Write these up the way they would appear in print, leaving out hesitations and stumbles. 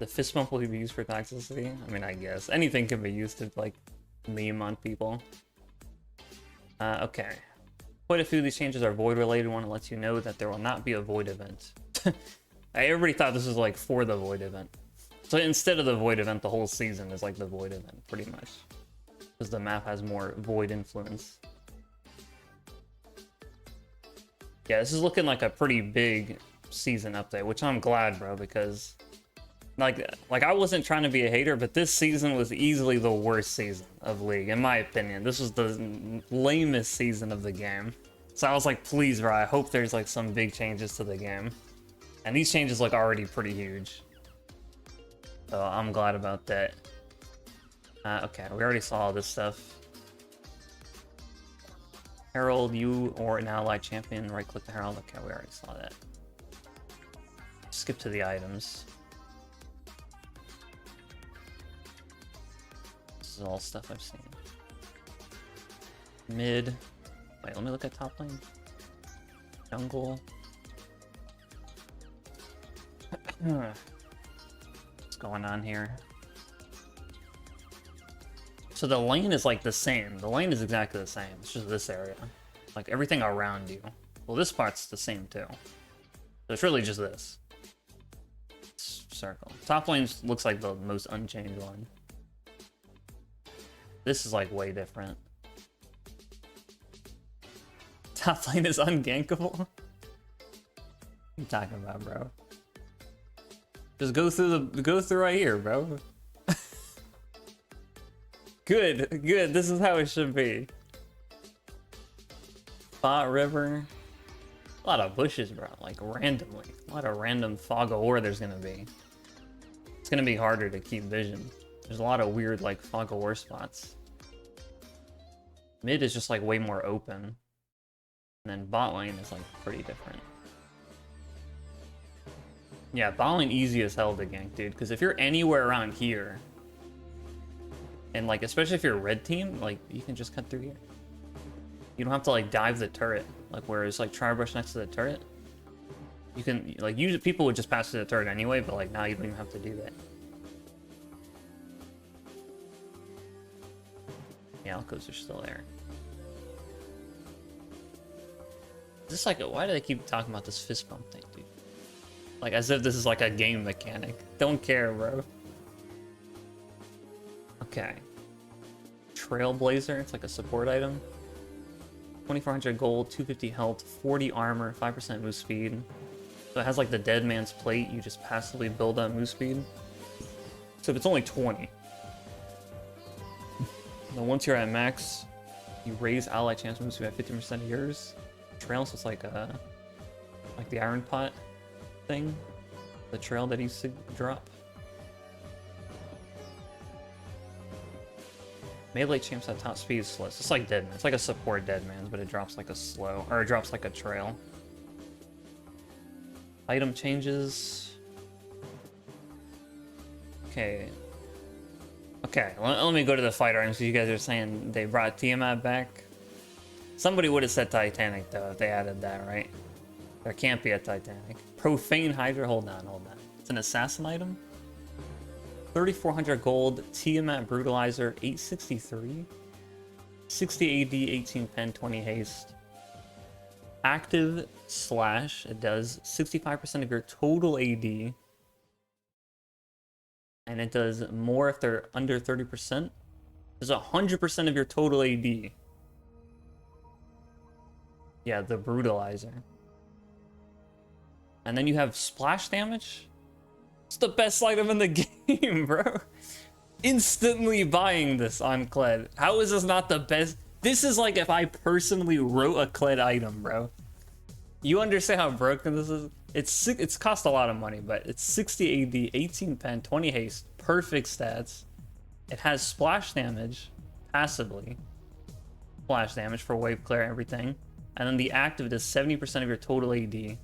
The fist bump will be used for toxicity? I mean, I guess. Anything can be used to, like, meme on people. Okay. Quite a few of these changes are void related. I want to let you know that there will not be a void event. Everybody thought this was, like, for the void event. So instead of the void event, the whole season is, like, the void event, pretty much. Because the map has more void influence. Yeah, this is looking like a pretty big season update, which I'm glad, bro, because... Like I wasn't trying to be a hater, but this season was easily the worst season of League, in my opinion. This was the lamest season of the game. So I was like, please, bro, I hope there's like some big changes to the game. And these changes look already pretty huge. So I'm glad about that. Okay, we already saw all this stuff. Herald, you or an ally champion, right click the Herald. Okay, we already saw that. Skip to the items. This is all stuff I've seen. Mid. Wait, let me look at top lane. Jungle. What's going on here? So the lane is like the same. The lane is exactly the same. It's just this area. Like everything around you. Well, this part's the same too. So it's really just this. Circle. Top lane looks like the most unchanged one. This is like way different. Top lane is ungankable? What are you talking about, bro? Just go through right here, bro. Good, good. This is how it should be. Spot river. A lot of bushes, bro. Like randomly. A lot of random fog of war there's gonna be. It's gonna be harder to keep vision. There's a lot of weird like fog of war spots. Mid is just like way more open. And then bot lane is like pretty different. Yeah, bot lane easy as hell to gank, dude. Because if you're anywhere around here, and like especially if you're a red team, like you can just cut through here. You don't have to like dive the turret. Like whereas like try brush next to the turret, you can like usually people would just pass through the turret anyway, but like now you don't even have to do that. Yeah, Alcos are still there. Is this like why do they keep talking about this fist bump thing, dude? Like as if this is like a game mechanic. Don't care, bro. Okay. Trailblazer, it's like a support item. 2400 gold, 250 health, 40 armor, 5% move speed. So it has like the dead man's plate, you just passively build up move speed. So if it's only 20. Then once you're at max, you raise ally chance move speed by 15% of yours. Trail, so it's like the iron pot thing. The trail that used to drop. Melee champs at top speed is slow. So it's like Deadman. It's like a support Deadman's, but it drops like a slow, or it drops like a trail. Item changes. Okay. Okay, let me go to the fight items. So you guys are saying they brought Tiamat back. Somebody would have said Titanic though if they added that, right? There can't be a Titanic. Profane Hydra. Hold on. It's an assassin item. 3,400 gold, Tiamat Brutalizer, 863, 60 AD, 18 pen, 20 haste. Active slash, it does 65% of your total AD, and it does more if they're under 30%. Does 100% of your total AD. Yeah, the Brutalizer. And then you have splash damage. It's the best item in the game, bro. Instantly buying this on Kled. How is this not the best? This is like if I personally wrote a Kled item, bro. You understand how broken this is? It's cost a lot of money, but it's 60 AD, 18 pen, 20 haste, perfect stats. It has splash damage, passively. Splash damage for wave clear and everything. And then the active does 70% of your total AD. And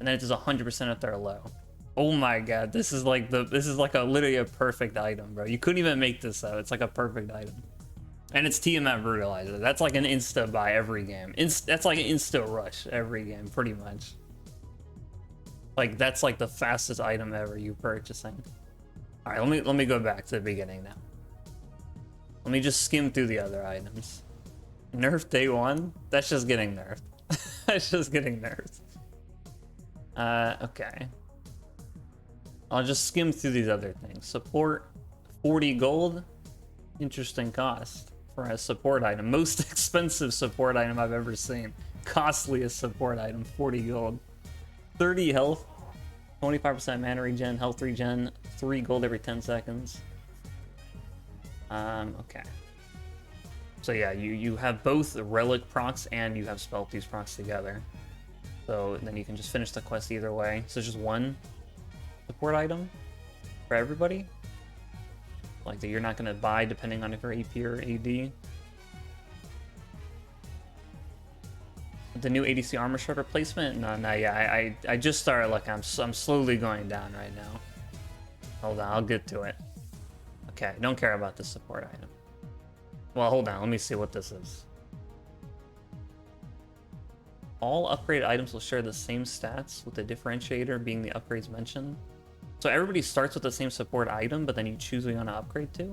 then it does 100% if they're low. Oh my god, this is like literally a perfect item, bro. You couldn't even make this up. It's like a perfect item. And it's Tiamat Brutalizer. That's like an insta buy every game. That's like an insta rush every game, pretty much. Like that's like the fastest item ever you purchasing. All right, let me go back to the beginning now. Let me just skim through the other items. Nerf day 1? That's just getting nerfed. That's just getting nerfed. Okay. I'll just skim through these other things. Support, 40 gold. Interesting cost for a support item. Most expensive support item I've ever seen. Costliest support item, 40 gold. 30 health, 25% mana regen, health regen, 3 gold every 10 seconds. Okay. So yeah, you have both relic procs and you have spell thieves procs together. So then you can just finish the quest either way. So just one support item for everybody. Like that you're not gonna buy depending on if you're AP or AD. The new ADC armor shard replacement? No, yeah, I just started, like, I'm slowly going down right now. Hold on, I'll get to it. Okay, don't care about this support item. Well, hold on, let me see what this is. All upgraded items will share the same stats, with the differentiator being the upgrades mentioned. So everybody starts with the same support item, but then you choose what you want to upgrade to.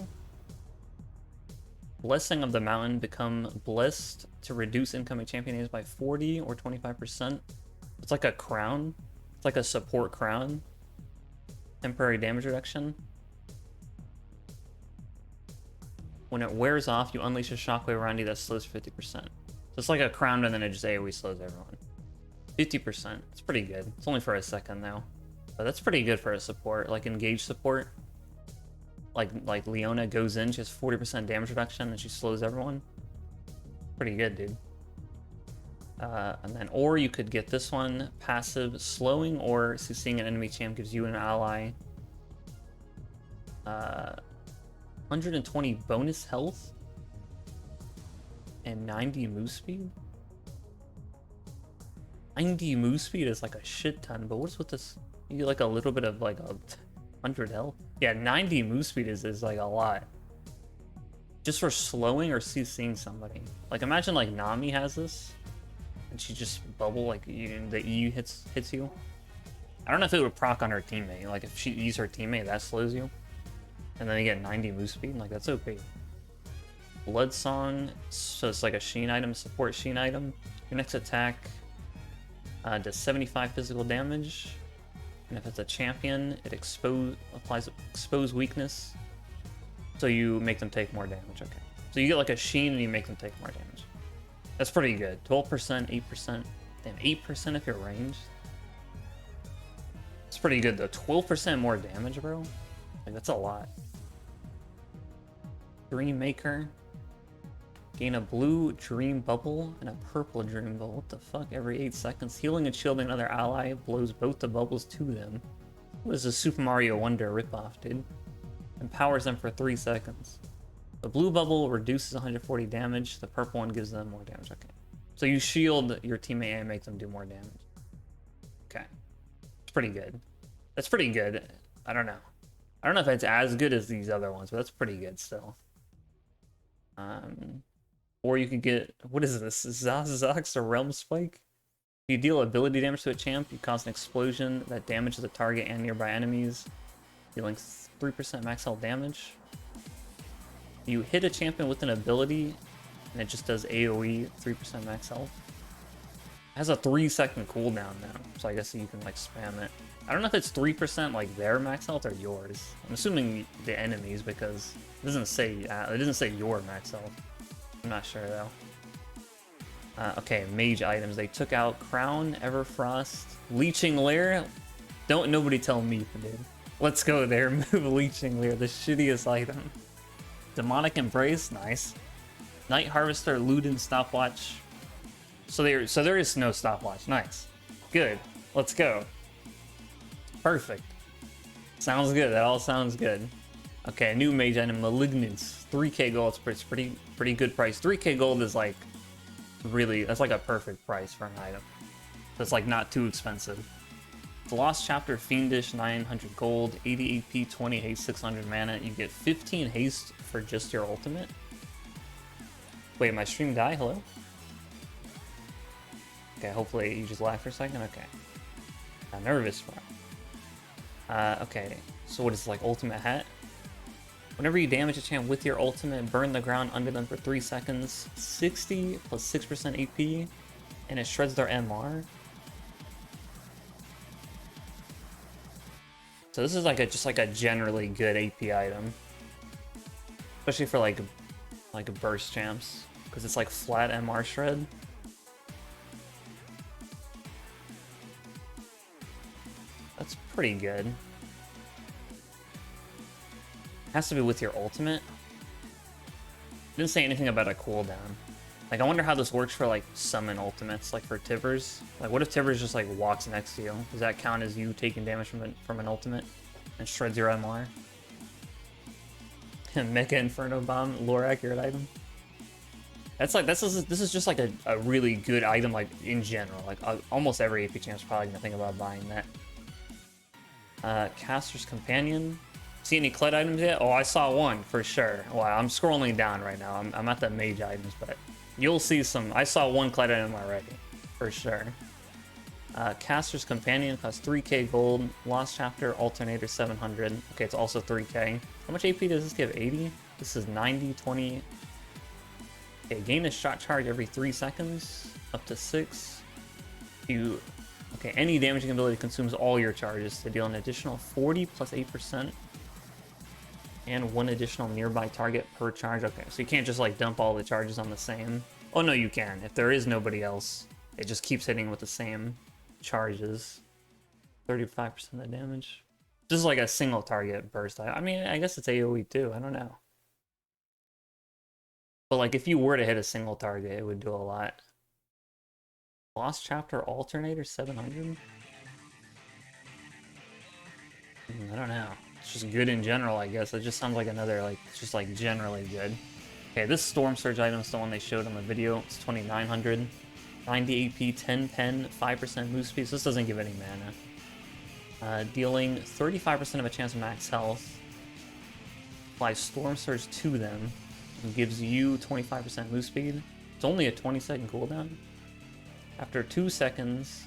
Blessing of the Mountain, become blessed to reduce incoming champion aims by 40 or 25%. It's like a crown. It's like a support crown. Temporary damage reduction. When it wears off, you unleash a shockwave around you that slows 50%. So it's like a crown and then it just AoE slows everyone. 50%. It's pretty good. It's only for a second though. But that's pretty good for a support, like engage support. Like Leona goes in, she has 40% damage reduction and she slows everyone. Pretty good, dude. And then, or you could get this one, passive slowing, or seeing an enemy champ gives you an ally 120 bonus health and 90 move speed. 90 move speed is like a shit ton, but what's with this? You get like a little bit of like a 100 health. Yeah, 90 move speed is like a lot. Just for slowing or CCing somebody. Like imagine like Nami has this, and she just bubble like the E hits you. I don't know if it would proc on her teammate. Like if she uses her teammate, that slows you, and then you get 90 move speed. Like that's OP. Blood Song, so it's like a Sheen item, support Sheen item. Your next attack does 75 physical damage. And if it's a champion, it applies expose weakness. So you make them take more damage. Okay. So you get like a Sheen and you make them take more damage. That's pretty good. 12%, 8%. Damn, 8% if you're ranged. It's pretty good though. 12% more damage, bro. Like that's a lot. Dream Maker. Gain a blue dream bubble and a purple dream bubble. What the fuck? Every 8 seconds. Healing and shielding another ally blows both the bubbles to them. What is a Super Mario Wonder ripoff, dude? Empowers them for 3 seconds. The blue bubble reduces 140 damage. The purple one gives them more damage. Okay. So you shield your teammate and make them do more damage. Okay. It's pretty good. That's pretty good. I don't know. I don't know if it's as good as these other ones, but that's pretty good still. Or you could get, what is this? Zazox or Realm Spike? If you deal ability damage to a champ, you cause an explosion that damages the target and nearby enemies, dealing 3% max health damage. You hit a champion with an ability, and it just does AoE 3% max health. It has a 3-second cooldown now, so I guess you can like spam it. I don't know if it's 3% like their max health or yours. I'm assuming the enemies because it doesn't say your max health. I'm not sure though. Okay, mage items. They took out Crown, Everfrost, Leeching Lair. Don't nobody tell me, dude. Let's go there. Move Leeching Lair, the shittiest item. Demonic Embrace, nice. Night Harvester, Luden Stopwatch. So there is no stopwatch. Nice. Good. Let's go. Perfect. Sounds good. That all sounds good. Okay, new mage item, Malignance. 3k gold. It's pretty good price. 3k gold is like really, that's like a perfect price for an item. That's like not too expensive. The Lost Chapter, Fiendish, 900 gold, 80 AP, 20 haste, 600 mana. You get 15 haste for just your ultimate. Wait, my stream die? Hello? Okay, hopefully you just laughed for a second. Okay. I'm nervous, bro. Okay. So what is it, like ultimate hat? Whenever you damage a champ with your ultimate, burn the ground under them for 3 seconds. 60 plus 6% AP, and it shreds their MR. So this is like just like a generally good AP item, especially for like burst champs, because it's like flat MR shred. That's pretty good. Has to be with your ultimate. Didn't say anything about a cooldown. Like, I wonder how this works for like summon ultimates, like for Tivers. Like, what if Tivers just like walks next to you? Does that count as you taking damage from an ultimate and shreds your MR? Mecha Inferno Bomb, lore accurate item. That's like this is just like a really good item, like in general. Like almost every AP champ's probably gonna think about buying that. Caster's Companion. See any Kled items yet? Oh, I saw one for sure. Well, I'm scrolling down right now. I'm at the mage items, but you'll see some. I saw one Kled item already, for sure. Caster's Companion costs 3k gold. Lost Chapter Alternator 700. Okay, it's also 3k. How much AP does this give? 80? This is 90, 20. Okay, gain a shot charge every 3 seconds, up to 6. Okay, any damaging ability consumes all your charges to deal an additional 40 plus 8%. And 1 additional nearby target per charge. Okay, so you can't just like dump all the charges on the same. Oh no, you can. If there is nobody else, it just keeps hitting with the same charges. 35% of the damage. This is like a single target burst. I mean, I guess it's AoE too. I don't know. But like if you were to hit a single target, it would do a lot. Lost Chapter Alternator 700? I don't know. It's just good in general, I guess. It just sounds like another, like, it's just like generally good. Okay, this Storm Surge item is the one they showed on the video. It's 2900. 90 AP, 10 pen, 5% move speed. So this doesn't give any mana. Dealing 35% of a chance of max health. Applies Storm Surge to them. And gives you 25% move speed. It's only a 20-second cooldown. After 2 seconds,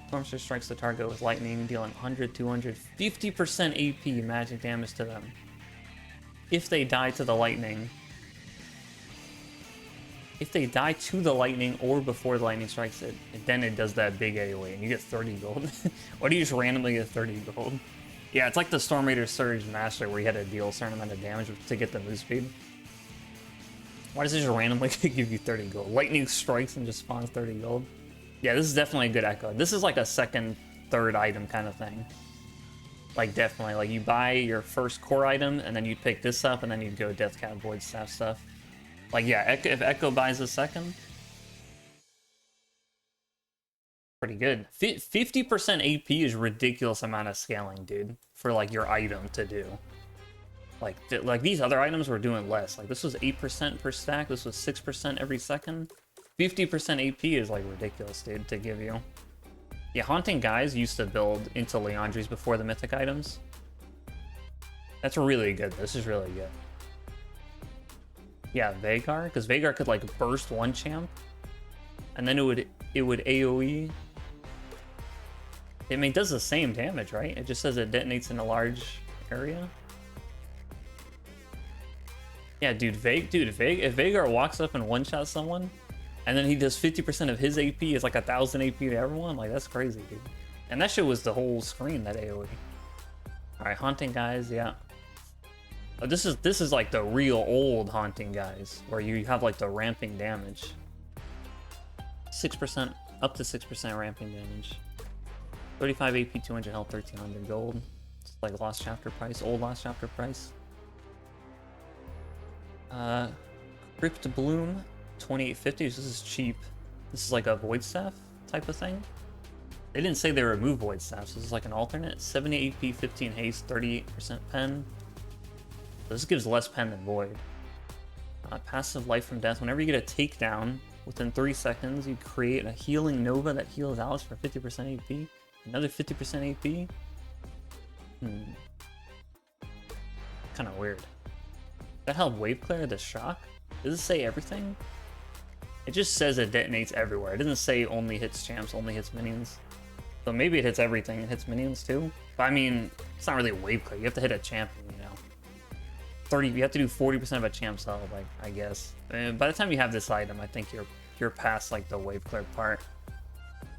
Storm Surge strikes the target with lightning, dealing 100, 200, 50% AP magic damage to them. If they die to the lightning. If they die to the lightning or before the lightning strikes it, then it does that big AoE and you get 30 gold. Why do you just randomly get 30 gold? Yeah, it's like the Storm Raider Surge Master where you had to deal a certain amount of damage to get the move speed. Why does it just randomly give you 30 gold? Lightning strikes and just spawns 30 gold. Yeah, this is definitely a good echo. This is like a second, third item kind of thing. Like, definitely. Like, you buy your first core item, and then you'd pick this up, and then you'd go Deathcap, Void Staff stuff. Like, yeah, if Echo buys a second, pretty good. 50% AP is ridiculous amount of scaling, dude, for, like, your item to do. Like these other items were doing less. Like, this was 8% per stack. This was 6% every second. 50% AP is, like, ridiculous, dude, to give you. Yeah, Haunting Guys used to build into Leandries before the mythic items. That's really good. This is really good. Yeah, Vhagar, because Vhagar could, like, burst one champ, and then it would AoE. I mean, it does the same damage, right? It just says it detonates in a large area. Yeah, dude, if Vhagar walks up and one-shots someone, and then he does 50% of his AP is like 1,000 AP to everyone, like, that's crazy, dude. And that shit was the whole screen, that AoE. Alright, Haunting Guys, yeah. Oh, this is like the real old Haunting Guys, where you have like the ramping damage. 6%, up to 6% ramping damage. 35 AP, 200 health, 1,300 gold. It's like Lost Chapter price, old Lost Chapter price. Crypt Bloom, 2850. This is cheap. This is like a Void Staff type of thing. They didn't say they removed Void Staffs. This is like an alternate. 70 AP, 15 haste, 38% pen. So this gives less pen than Void. Passive Life from Death. Whenever you get a takedown, within 3 seconds, you create a healing Nova that heals Alice for 50% AP. Another 50% AP. Kind of weird. That help Wave Clear the Shock? Does it say everything? It just says it detonates everywhere. It doesn't say only hits champs, only hits minions. So maybe it hits everything. It hits minions too. But I mean, It's not really wave clear. You have to hit a champion, you know. 30. You have to do 40% of a champ's health, like, I guess. And by the time you have this item, I think you're past like the wave clear part,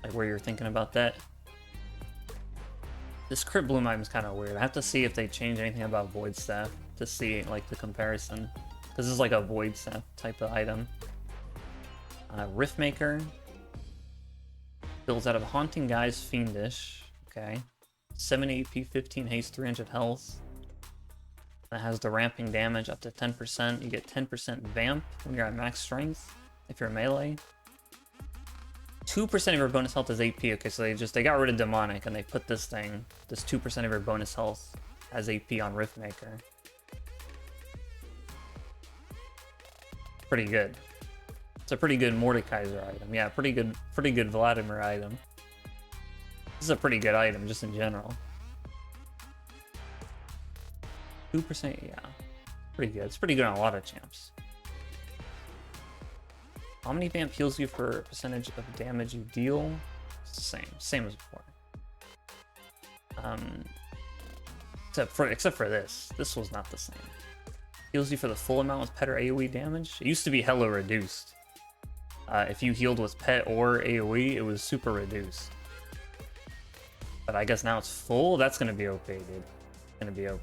like where you're thinking about that. This crit bloom item is kind of weird. I have to see if they change anything about void staff to see like the comparison. This is like a void staff type of item. Riftmaker builds out of Haunting Guise Fiendish. Okay. 7 AP, 15 haste, 300 health. That has the ramping damage up to 10%. You get 10% vamp when you're at max strength if you're melee. 2% of your bonus health is AP. Okay, so they got rid of demonic and they put this 2% of your bonus health as AP on Riftmaker. Pretty good. It's a pretty good Mordekaiser item. Yeah, pretty good Vladimir item. This is a pretty good item just in general. 2%, yeah. Pretty good. It's pretty good on a lot of champs. Omni Vamp heals you for a percentage of damage you deal. Same as before. Except for this. This was not the same. Heals you for the full amount with pet or AoE damage. It used to be hella reduced. If you healed with pet or AoE, it was super reduced. But I guess now it's full. That's gonna be OP, dude. It's gonna be OP.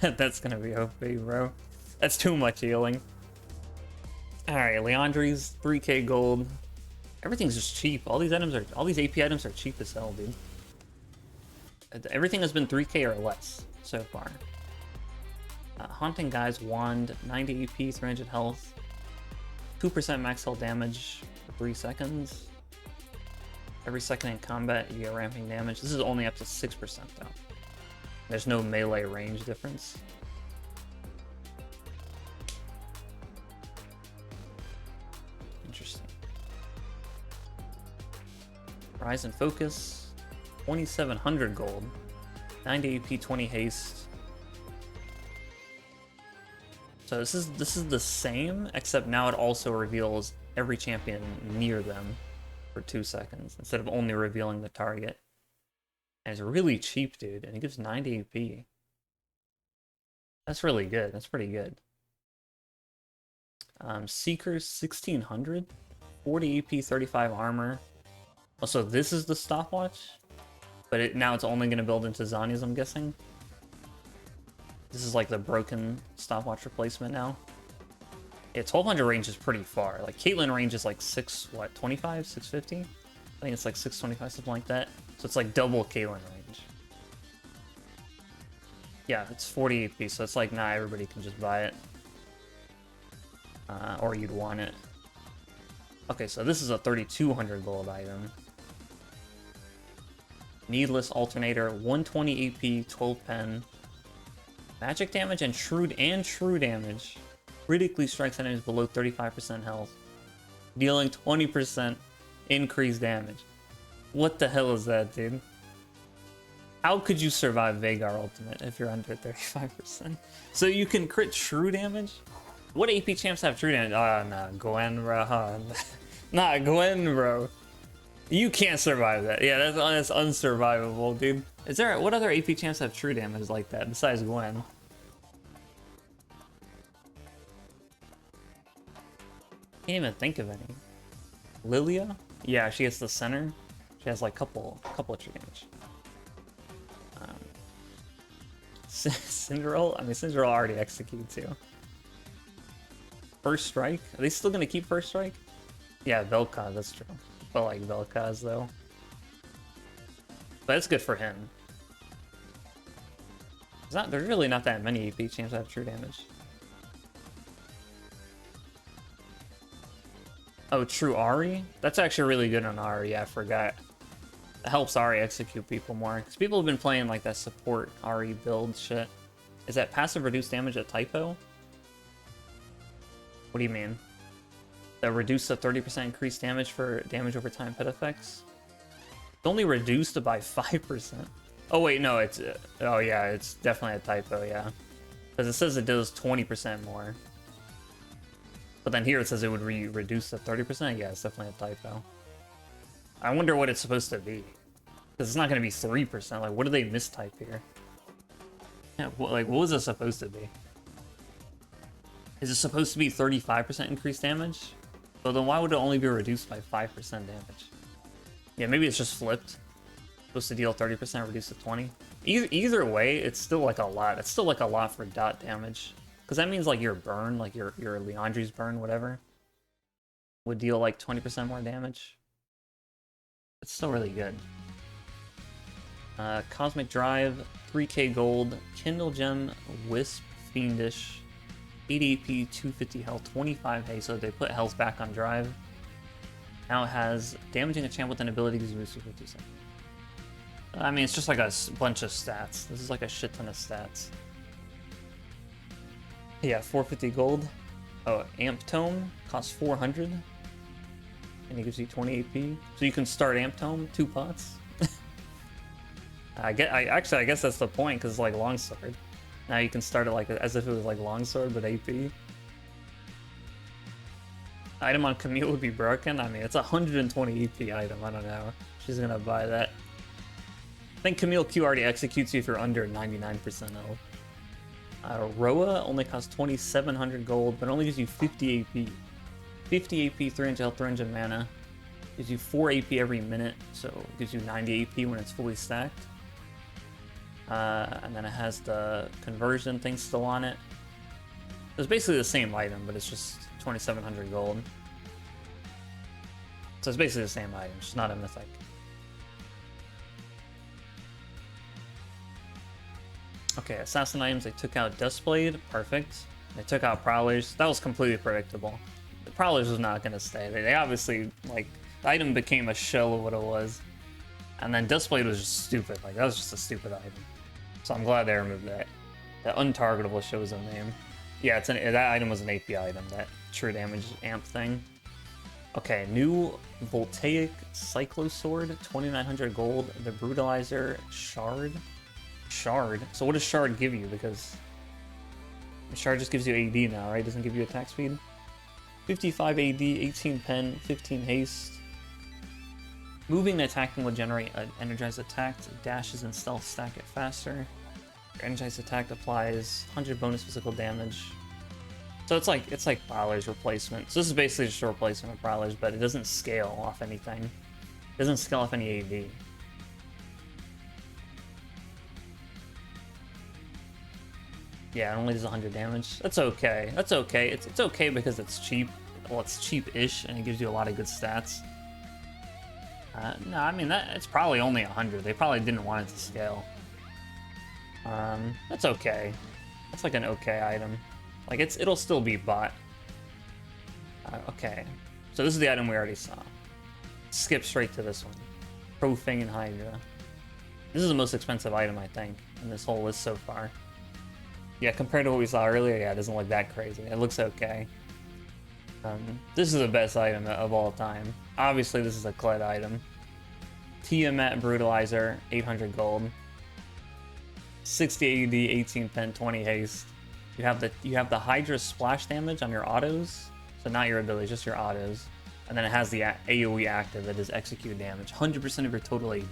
That's gonna be OP, bro. That's too much healing. Alright, Leandri's 3k gold. Everything's just cheap. All these AP items are cheap as hell, dude. Everything has been 3k or less so far. Haunting Guise Wand, 90 AP, 300 health. 2% max health damage for 3 seconds. Every second in combat, you get ramping damage. This is only up to 6% though. There's no melee range difference. Interesting. Rise and Focus, 2700 gold, 90 AP, 20 haste. So this is the same, except now it also reveals every champion near them for 2 seconds instead of only revealing the target. And it's really cheap, dude, and it gives 90 AP. That's really good. That's pretty good. Seekers 1600, 40 AP, 35 armor. Also, this is the stopwatch, but now it's only going to build into Zanya's, I'm guessing. This is like the broken stopwatch replacement now. Yeah, 1200 range is pretty far. Like Caitlyn range is like 25, 650. I think it's like 625, something like that. So it's like double Caitlyn range. Yeah, it's 40 AP, so it's like, nah, everybody can just buy it. Or you'd want it. Okay, so this is a 3200 gold item. Needless Alternator, 120 AP, 12 pen. Magic damage and true damage. Critically strikes enemies below 35% health. Dealing 20% increased damage. What the hell is that, dude? How could you survive Veigar Ultimate if you're under 35%? So you can crit true damage? What AP champs have true damage? Oh, nah, Gwen, bro. Nah, Gwen, bro. You can't survive that. Yeah, that's unsurvivable, dude. What other AP champs have true damage like that besides Gwen? Can't even think of any. Lilia? Yeah, she gets the center. She has like couple of true damage. Cinderella? I mean, Cinderella already executed too. First Strike? Are they still gonna keep First Strike? Yeah, Vel'Koz, that's true. But like Vel'Koz though. But it's good for him. There's really not that many AP champs that have true damage. Oh, true Ahri? That's actually really good on Ahri, yeah, I forgot. It helps Ahri execute people more. Because people have been playing like that support Ahri build shit. Is that passive reduced damage a typo? What do you mean? That reduced to 30% increased damage for damage over time pet effects? It's only reduced by 5%. Oh wait, no, it's... oh yeah, it's definitely a typo, yeah. Because it says it does 20% more. But then here it says it would reduce to 30%? Yeah, it's definitely a typo. I wonder what it's supposed to be. Because it's not going to be 3%. Like, what do they mistype here? Like, what was this supposed to be? Is it supposed to be 35% increased damage? So then why would it only be reduced by 5% damage? Yeah, maybe it's just flipped. Supposed to deal 30%, reduce to 20. Either way, it's still like a lot. It's still like a lot for dot damage. Because that means like your burn, like your Leandri's burn, whatever, would deal like 20% more damage. It's still really good. Cosmic Drive, 3k gold, Kindle Gem, Wisp, Fiendish, 80 AP, 250 health, 25 haste, so they put health back on Drive. Now it has damaging a champ with an ability gives you boost for 50 seconds. I mean, it's just like a bunch of stats. This is like a shit ton of stats. Yeah, 450 gold. Oh, Amp Tome costs 400. And it gives you 20 AP. So you can start Amp Tome, 2 pots. I guess that's the point, because it's like Longsword. Now you can start it like as if it was like Longsword, but AP. Item on Camille would be broken. I mean, it's a 120 AP item. I don't know. She's gonna buy that. I think Camille Q already executes you if you're under 99% health. Roa only costs 2,700 gold, but only gives you 50 AP. 50 AP, 300 health, 300 mana. Gives you 4 AP every minute, so it gives you 90 AP when it's fully stacked. And then it has the conversion thing still on it. It's basically the same item, but it's just 2,700 gold. So it's basically the same item, just not a mythic. Okay, assassin items, they took out Duskblade, perfect. They took out Prowlers, that was completely predictable. The Prowlers was not going to stay. They obviously, like, the item became a shell of what it was. And then Duskblade was just stupid, like, that was just a stupid item. So I'm glad they removed that. That untargetable shows a name. Yeah, that item was an AP item, that true damage amp thing. Okay, new Voltaic Cyclosword, 2,900 gold, the Brutalizer, Shard. Shard. So what does Shard give you? Because Shard just gives you AD now, right? Doesn't give you attack speed. 55 AD, 18 pen, 15 haste. Moving and attacking will generate an energized attack. Dashes and stealth stack it faster. Your energized attack applies 100 bonus physical damage. So it's like Prowler's replacement. So this is basically just a replacement of Prowler's, but it doesn't scale off anything. It doesn't scale off any AD. Yeah, it only does 100 damage. That's okay. That's okay. It's okay because it's cheap. Well, it's cheap-ish, and it gives you a lot of good stats. No, I mean, it's probably only 100. They probably didn't want it to scale. That's okay. That's like an okay item. Like, it'll still be bought. Okay. So this is the item we already saw. Skip straight to this one. Profane Hydra. This is the most expensive item, I think, in this whole list so far. Yeah, compared to what we saw earlier, yeah, it doesn't look that crazy. It looks okay. This is the best item of all time. Obviously, this is a Kled item. Tiamat Brutalizer, 800 gold. 60 AD, 18 pen, 20 haste. You have the Hydra splash damage on your autos. So not your abilities, just your autos. And then it has the AoE active that is execute damage. 100% of your total AD.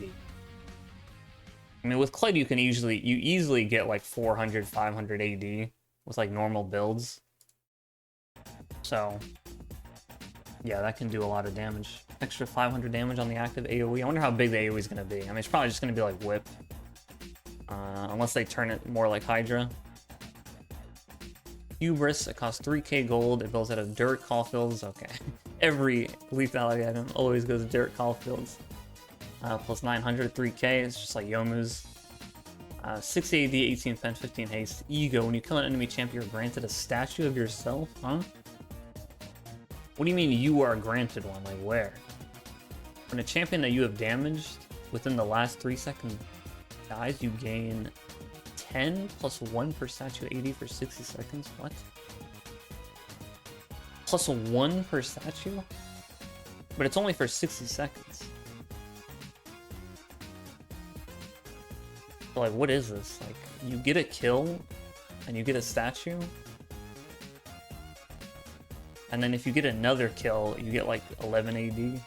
I mean, with Kled, you easily get like 400, 500 AD with like normal builds. So, yeah, that can do a lot of damage. Extra 500 damage on the active AoE. I wonder how big the AoE is going to be. I mean, it's probably just going to be like Whip. Unless they turn it more like Hydra. Hubris, it costs 3k gold. It builds out of Dirt Caulfields. Okay. Every lethality item always goes Dirt Caulfields. Plus 900, 3k. It's just like Yomu's. 60 AD, 18 pen, 15 haste. Ego. When you kill an enemy champion, you're granted a statue of yourself? Huh? What do you mean you are granted one? Like where? When a champion that you have damaged within the last 3 seconds dies, you gain 10 plus 1 per statue AD for 60 seconds. What? Plus 1 per statue? But it's only for 60 seconds. So like, what is this? Like, you get a kill and you get a statue? And then if you get another kill, you get like 11 AD.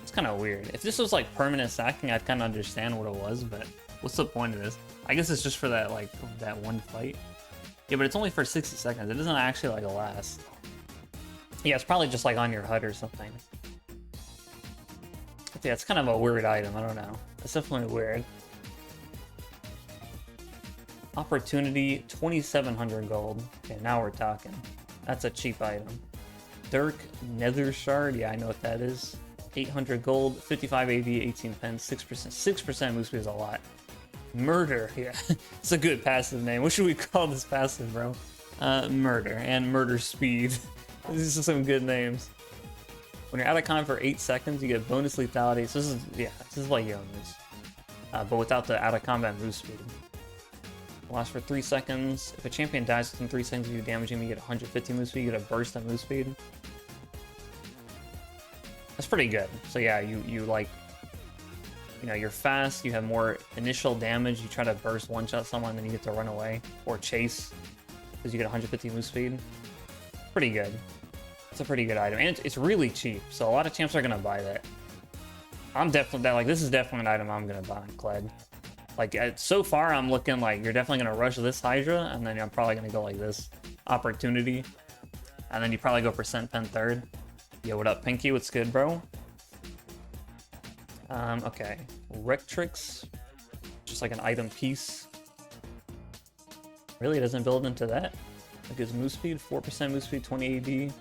It's kind of weird. If this was like permanent stacking, I'd kind of understand what it was, but what's the point of this? I guess it's just for that, like, that one fight. Yeah, but it's only for 60 seconds. It doesn't actually, like, last. Yeah, it's probably just, like, on your HUD or something. But yeah, it's kind of a weird item. I don't know. It's definitely weird. Opportunity, 2,700 gold. Okay, now we're talking. That's a cheap item. Dirk Nether Shard. Yeah, I know what that is. 800 gold, 55 AV, 18 pens, 6%. 6% move speed is a lot. Murder. Yeah, it's a good passive name. What should we call this passive, bro? Murder and murder speed. These are some good names. When you're out of con for 8 seconds, you get bonus lethality. So this is like Yomu's, but without the out of combat move speed. Lasts for 3 seconds. If a champion dies within 3 seconds of you damaging him, you get 150 move speed. You get a burst of move speed. That's pretty good. So yeah, you like, you know, you're fast. You have more initial damage. You try to burst one-shot someone, then you get to run away or chase because you get 150 move speed. Pretty good. It's a pretty good item, and it's really cheap. So a lot of champs are gonna buy that. I'm definitely like, this is definitely an item I'm gonna buy on Kled. Like, so far, I'm looking like you're definitely going to rush this Hydra, and then I'm probably going to go like this. Opportunity. And then you probably go percent pen third. Yo, what up, Pinky? What's good, bro? Okay. Rectrix. Just like an item piece. Really, it doesn't build into that. It gives move speed, 4% move speed, 20 AD.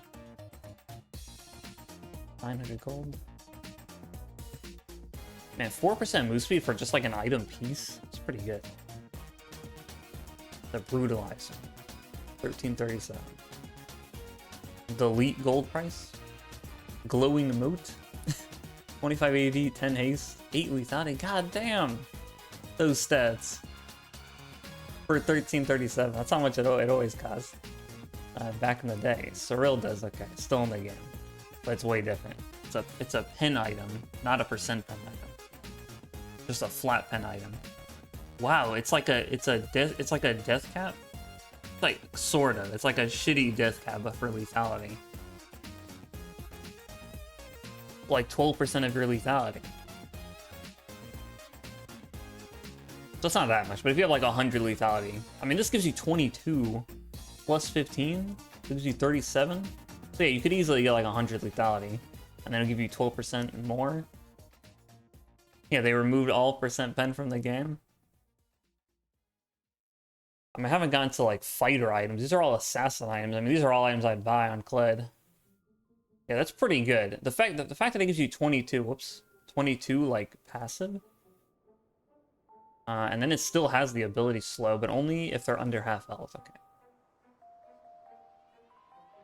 900 gold. Man, 4% move speed for just like an item piece? It's pretty good. The Brutalizer. 1337. Delete gold price. Glowing moat. 25 AD, 10 haste, 8 lethality. God damn! Those stats. For 1337. That's how much it always cost. Back in the day. Surreal does okay. Still in the game. But it's way different. It's a pin item, not a percent pen item. Just a flat pen item. Wow, it's like a death cap. Like sort of. It's like a shitty death cap, but for lethality. Like 12% of your lethality. So it's not that much, but if you have like 100 lethality, I mean, this gives you 22 plus 15, gives you 37. So yeah, you could easily get like 100 lethality, and then it'll give you 12% more. Yeah, they removed all percent pen from the game. I mean, I haven't gotten to like fighter items. These are all assassin items. I mean, these are all items I'd buy on Kled. Yeah, that's pretty good. The fact that it gives you 22, 22 like passive. And then it still has the ability slow, but only if they're under half health. Okay.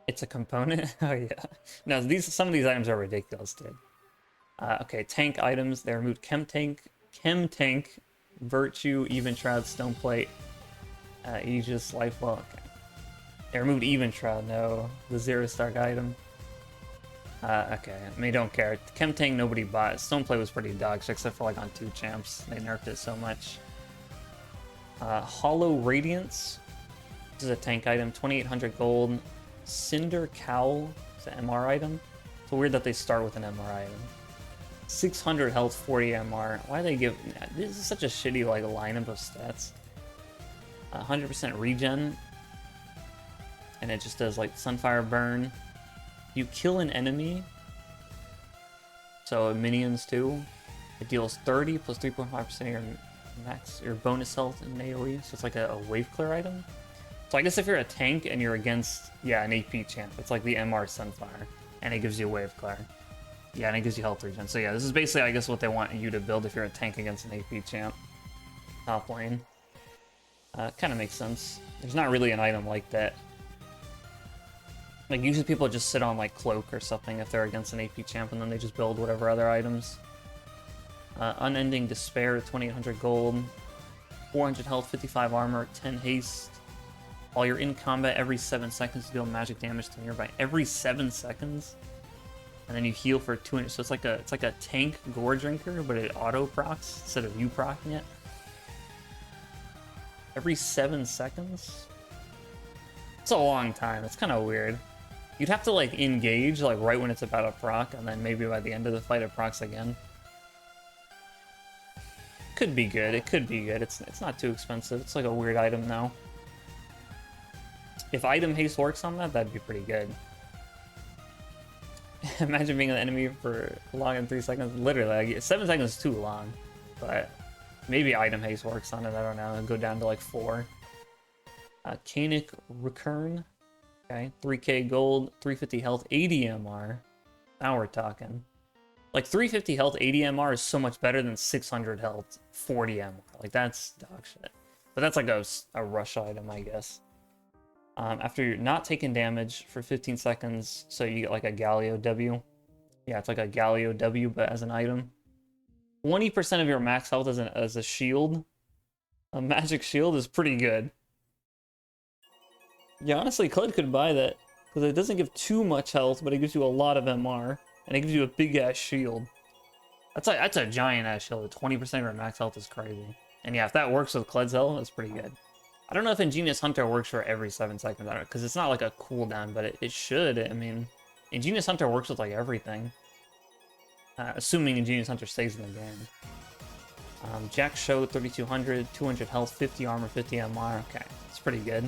It's a component. Oh yeah. No, some of these items are ridiculous, dude. Okay, tank items. They removed Chem Tank, Virtue, Even Shroud, Stone Plate, Aegis, Lifewell. Okay. They removed Even Shroud, no. The Zero Stark item. Okay, I mean, don't care. Chem Tank, nobody bought. Stone Plate was pretty dog shit, except for like on 2 champs. They nerfed it so much. Hollow Radiance. This is a tank item, 2,800 gold. Cinder Cowl. It's an MR item. It's weird that they start with an MR item. 600 health, 40 MR. Why do they give... This is such a shitty like lineup of stats. 100% regen. And it just does like Sunfire Burn. You kill an enemy. So minions too. It deals 30 plus 3.5% of your bonus health in AoE. So it's like a wave clear item. So I guess if you're a tank and you're against, yeah, an AP champ, it's like the MR Sunfire. And it gives you a wave clear. Yeah, and it gives you health regen. So yeah, this is basically, I guess, what they want you to build if you're a tank against an AP champ. Top lane. Kind of makes sense. There's not really an item like that. Like, usually people just sit on, like, Cloak or something if they're against an AP champ, and then they just build whatever other items. Unending Despair, 2,800 gold. 400 health, 55 armor, 10 haste. While you're in combat, every 7 seconds you deal magic damage to nearby. Every 7 seconds? And then you heal for 200. So it's like a tank gore drinker, but it auto procs instead of you procking it. Every 7 seconds? It's a long time. It's kind of weird. You'd have to like engage like right when it's about to proc, and then maybe by the end of the fight it procs again. could be good. It could be good. It's not too expensive. It's like a weird item now. If item haste works on that, that'd be pretty good. Imagine being an enemy for long in 3 seconds. Literally, like, 7 seconds is too long. But maybe item haste works on it. I don't know. It'll go down to like 4. Canic Recurn. Okay, 3k gold, 350 health, 80 MR. Now we're talking. Like 350 health, 80 MR is so much better than 600 health, 40 MR. Like that's dog shit. But that's like a rush item, I guess. After you're not taking damage for 15 seconds, so you get like a Galio W. Yeah, it's like a Galio W, but as an item. 20% of your max health as a shield. A magic shield is pretty good. Yeah, honestly, Kled could buy that because it doesn't give too much health, but it gives you a lot of MR, and it gives you a big ass shield. That's a giant ass shield. 20% of your max health is crazy. And yeah, if that works with Kled's health, that's pretty good. I don't know if Ingenious Hunter works for every 7 seconds, because it's not like a cooldown, but it should. I mean, Ingenious Hunter works with like everything, assuming Ingenious Hunter stays in the game. Jack Show 3200, 200 health, 50 armor, 50 MR. Okay, it's pretty good.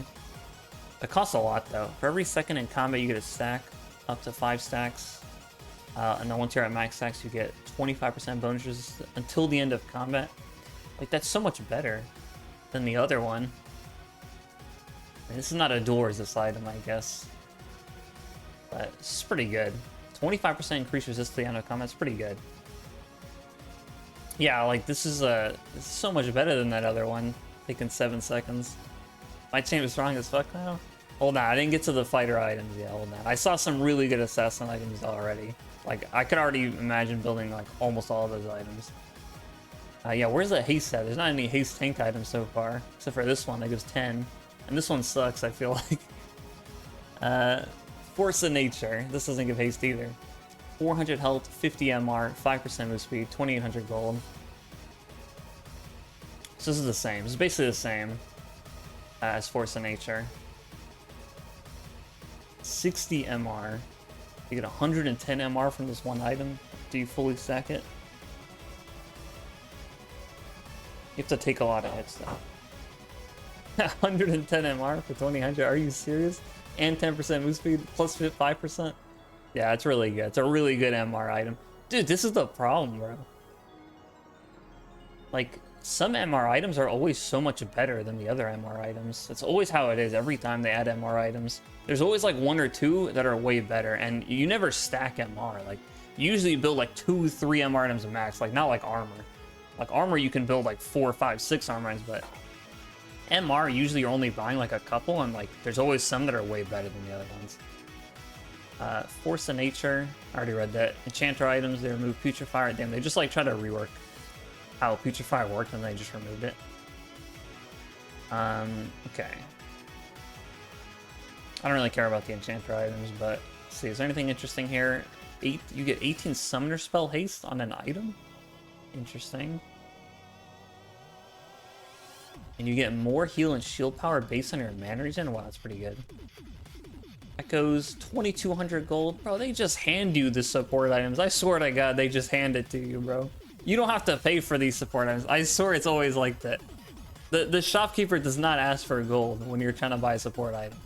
It costs a lot though. For every second in combat, you get a stack, up to 5 stacks. And then once you're at max stacks, you get 25% bonuses until the end of combat. Like, that's so much better than the other one. And this is not a dual resist item, I guess. But it's pretty good. 25% increased resist to the end of combat. It's pretty good. Yeah, like, this is so much better than that other one. Taking 7 seconds. My champ is strong as fuck now. Hold on, I didn't get to the fighter items yet. Hold on. I saw some really good assassin items already. Like, I could already imagine building, like, almost all of those items. Yeah, where's the haste at? There's not any haste tank items so far. Except for this one that gives 10. And this one sucks, I feel like. Force of Nature. This doesn't give haste either. 400 health, 50 MR, 5% move speed, 2800 gold. So this is the same. It's basically the same as Force of Nature. 60 MR. You get 110 MR from this one item. Do you fully stack it? You have to take a lot of hits though. 110 MR for 2000. Are you serious? And 10% move speed plus 5%. Yeah, it's really good. It's a really good MR item. Dude, this is the problem, bro. Like, some MR items are always so much better than the other MR items. It's always how it is every time they add MR items. There's always like 1 or 2 that are way better, and you never stack MR. Like, you usually build like 2, 3 MR items max, like not like armor. Like armor, you can build like 4, 5, 6 armor items, but MR, usually you're only buying like a couple, and like there's always some that are way better than the other ones. Force of Nature, I already read that. Enchanter items, they remove Putrefier. Damn, they just like try to rework how Putrefier worked, and they just removed it. Okay. I don't really care about the Enchanter items, but let's see, is there anything interesting here? You get 18 Summoner Spell Haste on an item? Interesting. And you get more heal and shield power based on your mana regen? Wow, that's pretty good. Echoes, 2200 gold. Bro, they just hand you the support items. I swear to God, they just hand it to you, bro. You don't have to pay for these support items. I swear it's always like that. The shopkeeper does not ask for gold when you're trying to buy a support item.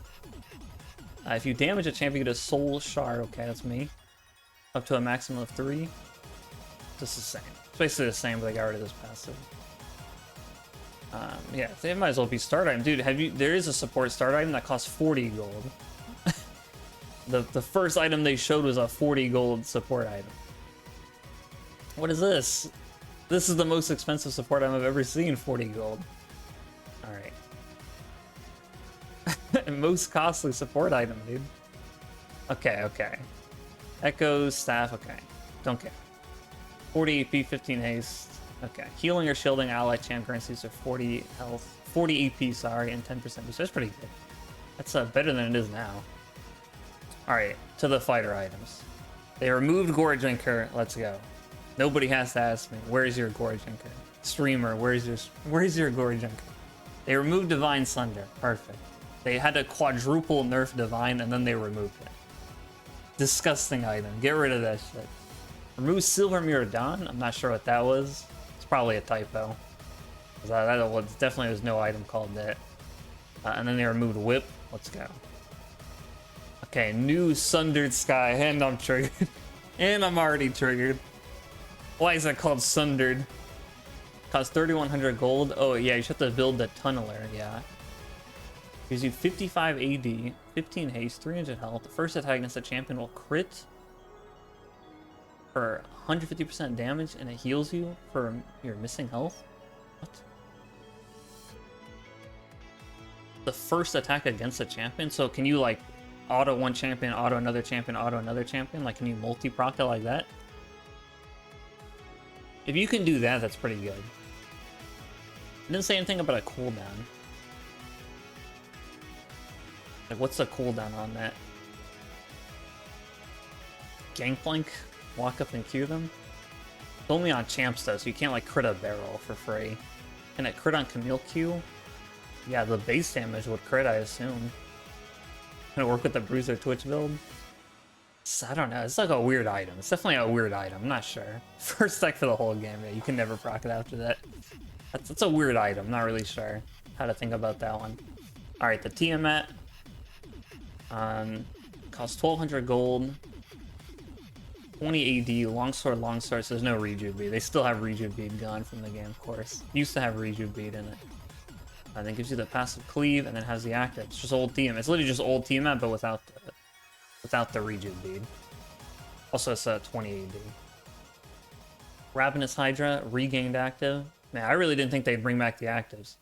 If you damage a champion, you get a soul shard. Okay, that's me. Up to a maximum of 3. Just the same. It's basically the same, but they got rid of this passive. Yeah, they might as well be start item. Dude, there is a support start item that costs 40 gold. The first item they showed was a 40 gold support item. What is this? This is the most expensive support item I've ever seen, 40 gold. Alright. Most costly support item, dude. Okay. Echoes, staff, okay. Don't care. 40 AP, 15 haste. Okay. Healing or shielding ally champ currencies are 40 health. 40 AP, sorry, and 10% boost. That's pretty good. That's better than it is now. Alright, to the fighter items. They removed Gore Drinker. Let's go. Nobody has to ask me, where's your Gore Drinker? Streamer, where's your Gore Drinker? They removed Divine Sunder. Perfect. They had to quadruple nerf Divine, and then they removed it. Disgusting item. Get rid of that shit. Remove Silver Mirror Dawn? I'm not sure what that was. It's probably a typo. Definitely was no item called that. And then they removed Whip. Let's go. Okay, new Sundered Sky, and I'm triggered. And I'm already triggered. Why is that called Sundered? Costs 3,100 gold. Oh yeah, you should have to build the Tunneler, yeah. Gives you 55 AD, 15 haste, 300 health. The first attack against the champion will crit for 150% damage, and it heals you for your missing health. What? The first attack against a champion? So can you like auto one champion, auto another champion, auto another champion? Like can you multi-proc it like that? If you can do that, that's pretty good. It didn't say anything about a cooldown. Like what's the cooldown on that? Gangplank? Walk up and Q them? It's only on champs though, so you can't like crit a barrel for free. Can it crit on Camille Q? Yeah, the base damage would crit, I assume. Can it work with the Bruiser Twitch build? I don't know, it's like a weird item. It's definitely a weird item, I'm not sure. First deck for the whole game, yeah, you can never proc it after that. That's a weird item, not really sure how to think about that one. Alright, the Tiamat. Costs 1,200 gold. 20 AD, longsword, so there's no rejuve bead. They still have rejuve bead gone from the game, of course. Used to have rejuve bead in it. And then gives you the passive cleave, and then has the active. It's just old Tiamat. It's literally just old Tiamat, but without the rejuve bead. Also, it's 20 AD. Ravenous Hydra, regained active. Man, I really didn't think they'd bring back the actives.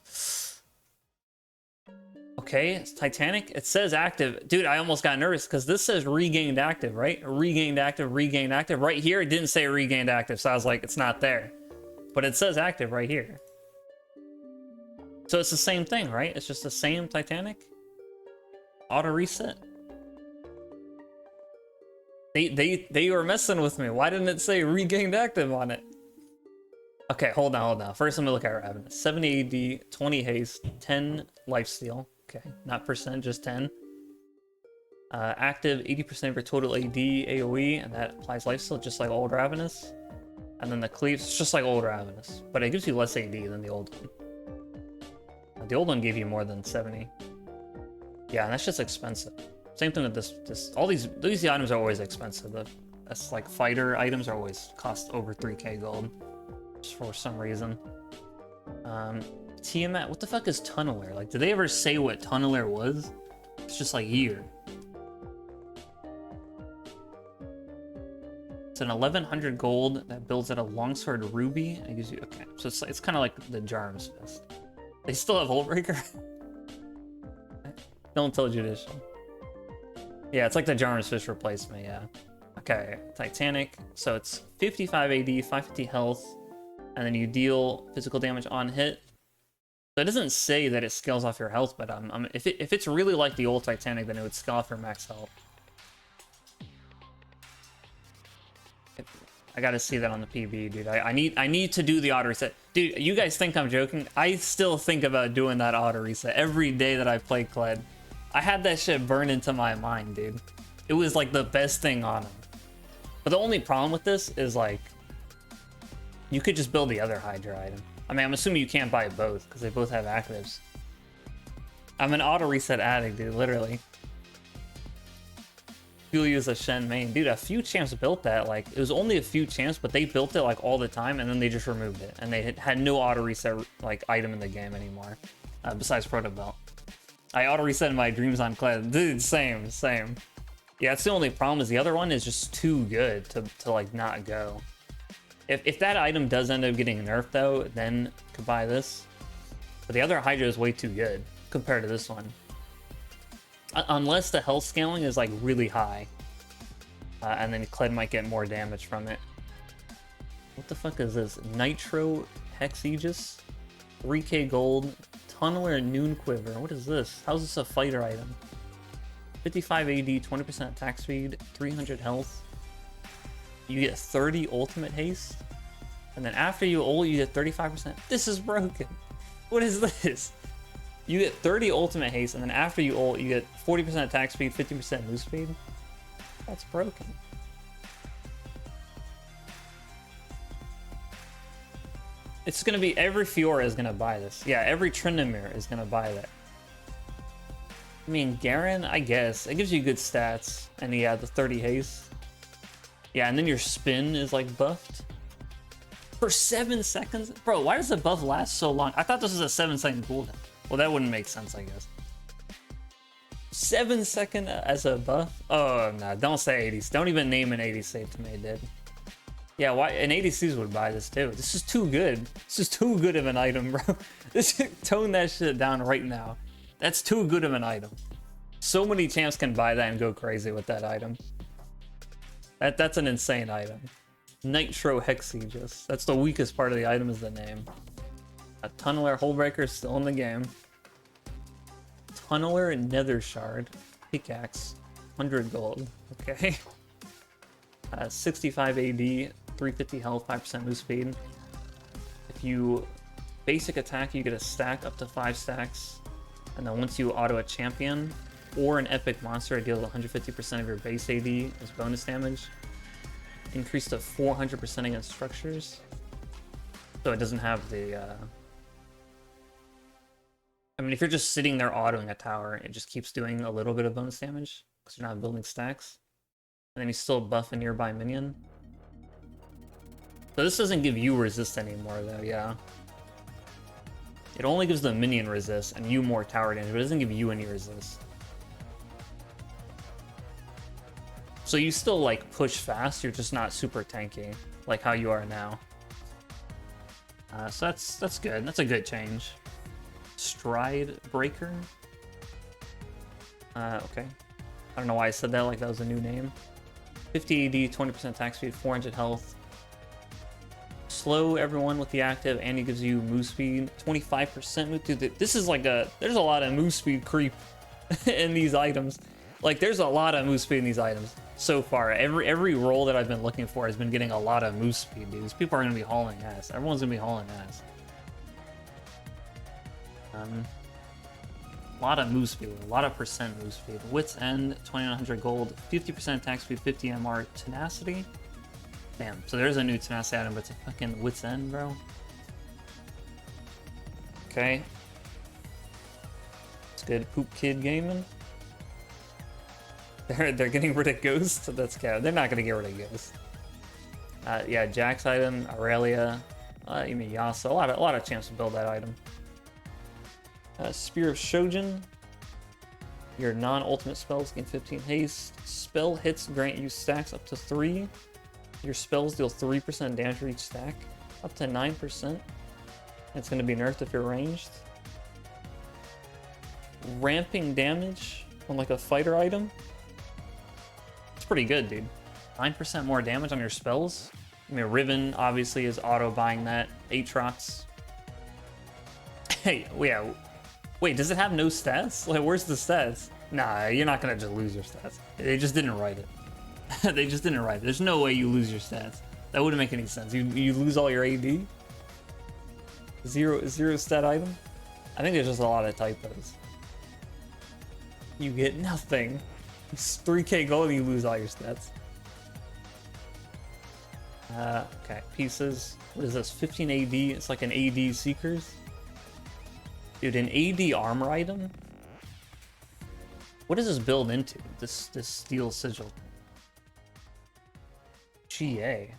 Okay, it's Titanic. It says active. Dude, I almost got nervous because this says regained active, right? Regained active, regained active. Right here, it didn't say regained active, so I was like, it's not there. But it says active right here. So it's the same thing, right? It's just the same Titanic. Auto reset. They were messing with me. Why didn't it say regained active on it? Okay, hold on. First, let me look at Ravenous. 70 AD, 20 haste, 10 lifesteal. Okay, not percent, just 10. Active, 80% of your total AD, AoE, and that applies lifesteal just like old Ravenous. And then the cleaves, just like old Ravenous, but it gives you less AD than the old one. The old one gave you more than 70. Yeah, and that's just expensive. Same thing with this. All these items are always expensive. That's like fighter items are always cost over 3k gold, just for some reason. Tiamat, what the fuck is Tunneler? Like, did they ever say what Tunneler was? It's just like here. It's an 1100 gold that builds at a longsword ruby. It gives you, okay, so it's kind of like the Jarm's Fist. They still have Hullbreaker. Don't tell Judicial. Yeah, it's like the Jarm's Fist replacement, yeah. Okay, Titanic. So it's 55 AD, 550 health, and then you deal physical damage on hit. So it doesn't say that it scales off your health, but if it's really like the old Titanic, then it would scale off your max health. I gotta see that on the PB, dude. I need to do the auto reset. Dude, you guys think I'm joking? I still think about doing that auto reset every day that I play Kled. I had that shit burned into my mind, dude. It was like the best thing on him. But the only problem with this is like, you could just build the other Hydra item. I mean, I'm assuming you can't buy both because they both have actives. I'm an auto reset addict, dude, literally. You'll use a Shen main. Dude, a few champs built that. Like, it was only a few champs, but they built it like all the time, and then they just removed it. And they had no auto reset like item in the game anymore, besides Proto Belt. I auto reset my dreams on Kled. Dude, same. Yeah, that's the only problem is the other one is just too good to like not go. If that item does end up getting nerfed though, then could buy this. But the other Hydra is way too good compared to this one. Unless the health scaling is like really high. And then Kled might get more damage from it. What the fuck is this? Nitro Hex Aegis? 3k gold. Tunneler Noon Quiver. What is this? How's this a fighter item? 55 AD, 20% attack speed, 300 health. You get 30 ultimate haste. And then after you ult, you get 35%. This is broken. What is this? You get 30 ultimate haste, and then after you ult, you get 40% attack speed, 50% move speed. That's broken. It's gonna be every Fiora is gonna buy this. Yeah, every Tryndamere is gonna buy that. I mean, Garen, I guess. It gives you good stats. And yeah, the 30 haste. Yeah, and then your spin is like buffed. For 7 seconds? Bro, why does the buff last so long? I thought this was a 7-second cooldown. Well, that wouldn't make sense, I guess. 7 second as a buff? Oh, no, don't say 80s. Don't even name an 80 save to me, dude. Yeah, why? An 80Cs would buy this too. This is too good. This is too good of an item, bro. Tone that shit down right now. That's too good of an item. So many champs can buy that and go crazy with that item. That's an insane item. Nitro Hexaegis. That's the weakest part of the item is the name. A Tunneler Hullbreaker is still in the game. Tunneler Nether Shard. Pickaxe. 100 gold. Okay. 65 AD, 350 health, 5% move speed. If you basic attack, you get a stack up to 5 stacks. And then once you auto a champion or an epic monster, it deals 150% of your base AD as bonus damage. Increased to 400% against structures. So it doesn't have the... I mean, if you're just sitting there autoing a tower, it just keeps doing a little bit of bonus damage because you're not building stacks. And then you still buff a nearby minion. So this doesn't give you resist anymore, though, yeah. It only gives the minion resist and you more tower damage, but it doesn't give you any resist. So you still, like, push fast, you're just not super tanky, like how you are now. So that's good. That's a good change. Stride Breaker. Okay. I don't know why I said that like that was a new name. 50 AD, 20% attack speed, 400 health. Slow everyone with the active, and it gives you move speed, 25% move. Dude, this is like there's a lot of move speed creep in these items. Like, there's a lot of move speed in these items so far. Every role that I've been looking for has been getting a lot of move speed, dude. These people are gonna be hauling ass. Everyone's gonna be hauling ass. A lot of move speed, a lot of percent move speed. Wits End, 2900 gold, 50% attack speed, 50 MR, tenacity. Damn, so there's a new tenacity item, but it's a fucking Wits End, bro. Okay. It's good. Poop Kid Gaming. They're getting rid of Ghost. That's cow. They're not gonna get rid of Ghost. Yeah, Jax item, Aurelia, you mean Yasuo. A lot of champs to build that item. Spear of Shojin. Your non-ultimate spells gain 15 haste. Spell hits grant you stacks up to 3. Your spells deal 3% damage for each stack, up to 9%. It's going to be nerfed if you're ranged. Ramping damage on like a fighter item. It's pretty good, dude. 9% more damage on your spells. I mean, Riven obviously is auto buying that. Aatrox. Hey, yeah. Wait, does it have no stats? Like, where's the stats? Nah, you're not gonna just lose your stats. They just didn't write it. They just didn't write it. There's no way you lose your stats. That wouldn't make any sense. You lose all your AD? Zero stat item? I think there's just a lot of typos. You get nothing. It's 3k gold and you lose all your stats. Okay, pieces. What is this? 15 AD? It's like an AD Seekers. Dude, an AD armor item? What does this build into? This steel sigil. GA.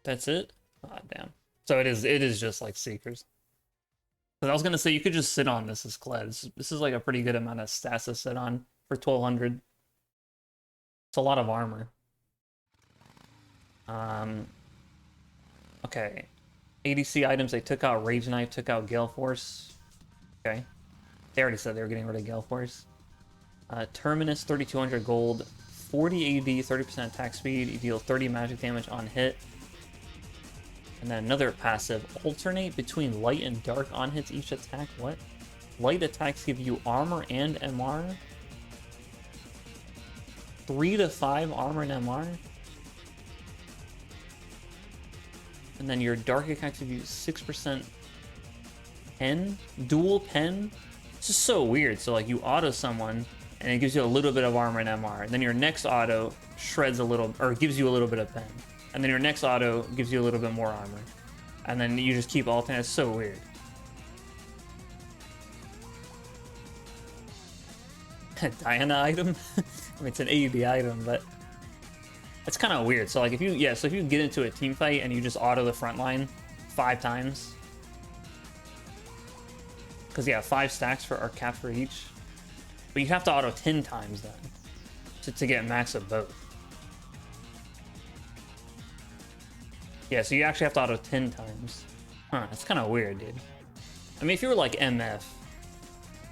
That's it? Ah, damn. So it is just like Seekers. Because I was gonna say you could just sit on this as Kled. This is like a pretty good amount of stats to sit on for 1200. It's a lot of armor. Okay. ADC items, they took out Rage Knife, took out Gale Force. Okay. They already said they were getting rid of Gale Force. Terminus, 3200 gold, 40 AD, 30% attack speed. You deal 30 magic damage on hit. And then another passive, alternate between light and dark on hits each attack. What? Light attacks give you armor and MR. 3 to 5 armor and MR. And then your dark attacks give you 6% pen, dual pen. This is so weird. So like you auto someone and it gives you a little bit of armor and MR. And then your next auto shreds a little, or gives you a little bit of pen. and then your next auto gives you a little bit more armor. And then you just keep alternating. It's so weird. Diana item? I mean, it's an AUD item, but it's kind of weird. So like if you, yeah, so if you get into a team fight and you just auto the front line 5 times, because yeah, 5 stacks for our cap for each, but you have to auto 10 times then to get max of both. Yeah, so you actually have to auto 10 times. Huh, that's kind of weird, dude. I mean, if you were like MF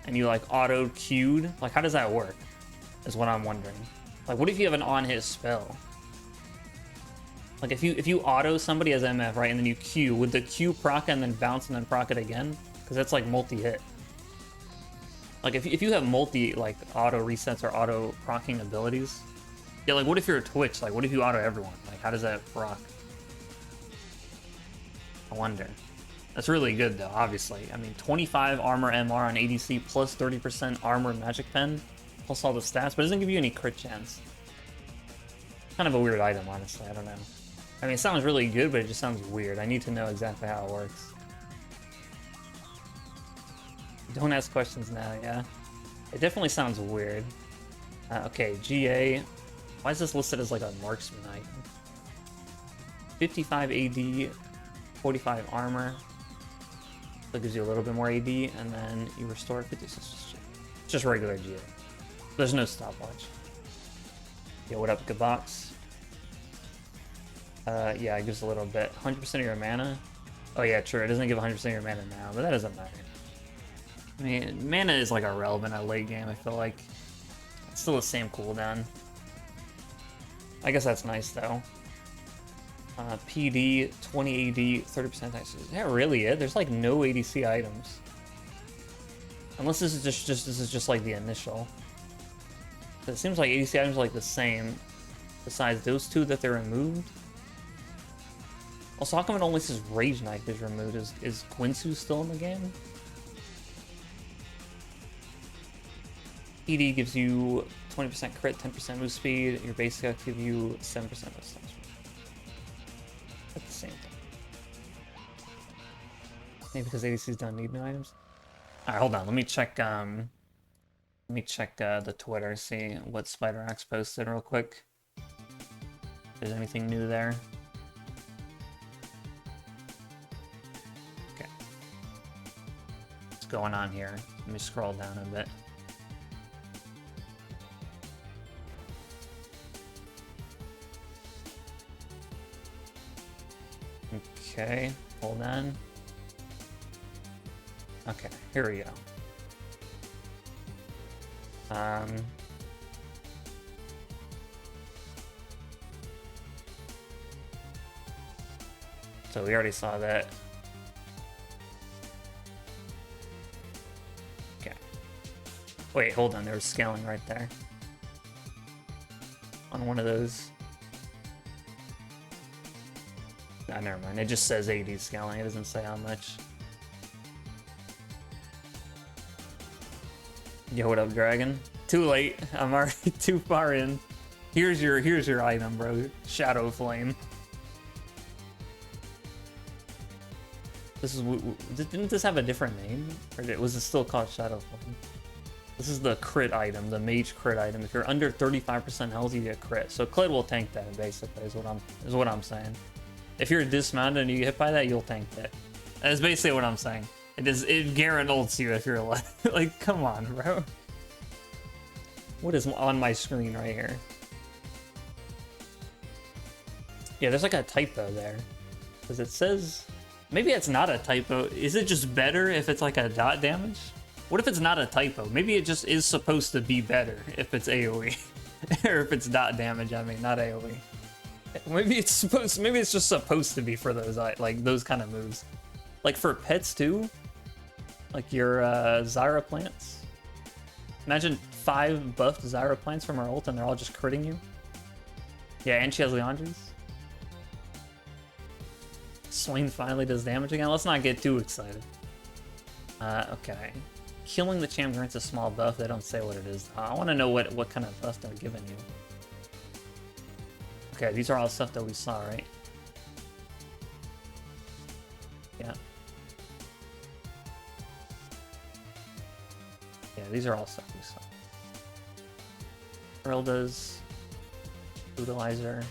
and you like auto queued, like how does that work? Is what I'm wondering. Like, what if you have an on-hit spell? Like if you auto somebody as MF, right, and then you Q, would the Q proc and then bounce and then proc it again? Because that's like multi-hit. Like if you have multi like auto resets or auto proccing abilities, yeah, like what if you're a Twitch? Like what if you auto everyone? Like how does that proc? I wonder. That's really good though, obviously. I mean, 25 armor MR on ADC plus 30% armor magic pen plus all the stats, but it doesn't give you any crit chance. Kind of a weird item, honestly. I don't know. I mean, it sounds really good, but it just sounds weird. I need to know exactly how it works. Don't ask questions now, yeah? It definitely sounds weird. Okay, GA. Why is this listed as like a marksman item? 55 AD, 45 armor. That gives you a little bit more AD, and then you restore 56. Just regular GA. There's no stopwatch. Yeah, what up, good box? Yeah, it gives a little bit. 100% of your mana. Oh yeah, true. It doesn't give 100% of your mana now, but that doesn't matter. I mean, mana is like irrelevant at late game. I feel like it's still the same cooldown. I guess that's nice though. PD, 20 AD, 30% dice. Is that really it? There's like no ADC items, unless this is just like the initial. It seems like ADC items are like the same, besides those 2 that they removed. Also, how come it only says Rage Knife is removed? Is Quinsu still in the game? PD gives you 20% crit, 10% move speed. Your basic attack gives you 7% of stats. That's the same thing. Maybe because ADCs don't need new items. Alright, hold on. Let me check the Twitter, see what Spider Axe posted real quick. If there's anything new there. Okay. What's going on here? Let me scroll down a bit. Okay, hold on. Okay, here we go. So we already saw that. Okay. Wait, hold on, there was scaling right there. On one of those. Nah, never mind. It just says AD scaling. It doesn't say how much. Yo, what up, Dragon? Too late. I'm already too far in. Here's your item, bro. Shadow Flame. This is. Didn't this have a different name, or was it still called Shadow Flame? This is the crit item, the mage crit item. If you're under 35% health, you get crit. So Kled will tank that basically. Is what I'm saying. If you're dismounted and you get hit by that, you'll tank that. That's basically what I'm saying. It guarantees you if you're alive. Like, come on, bro. What is on my screen right here? Yeah, there's like a typo there. Because it says... Maybe it's not a typo. Is it just better if it's like a dot damage? What if it's not a typo? Maybe it just is supposed to be better if it's AoE. Or if it's dot damage, I mean, not AoE. Maybe it's just supposed to be for those like those kind of moves, like for pets too, like your Zyra plants. Imagine 5 buffed Zyra plants from her ult and they're all just critting you. Yeah, and she has Leandri's. Swain finally does damage again. Let's not get too excited. Okay, killing the champ grants a small buff. They don't say what it is. I want to know what kind of buff they're giving you. Okay, these are all stuff that we saw, right? Yeah. Yeah, these are all stuff we saw. Earlda's Utilizer.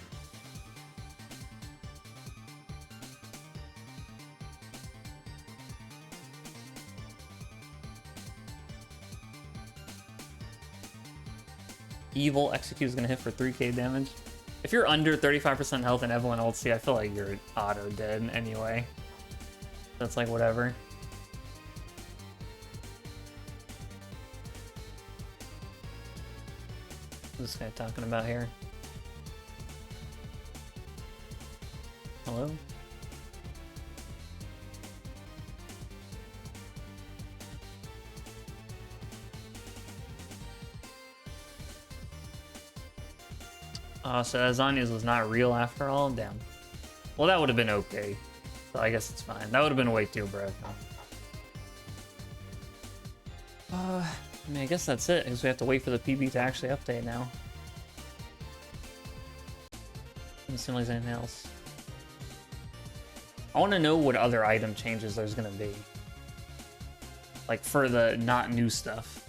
Evil Execute is gonna hit for 3k damage. If you're under 35% health and Evelyn ulti, I feel like you're auto dead anyway. That's like whatever. What's this guy talking about here? Hello? So Azania's was not real after all? Damn. Well, that would have been okay. So I guess it's fine. That would have been way too broke. I mean, I guess that's it, because we have to wait for the PB to actually update now. Doesn't seem like there's anything else. I want to know what other item changes there's going to be. Like, for the not new stuff.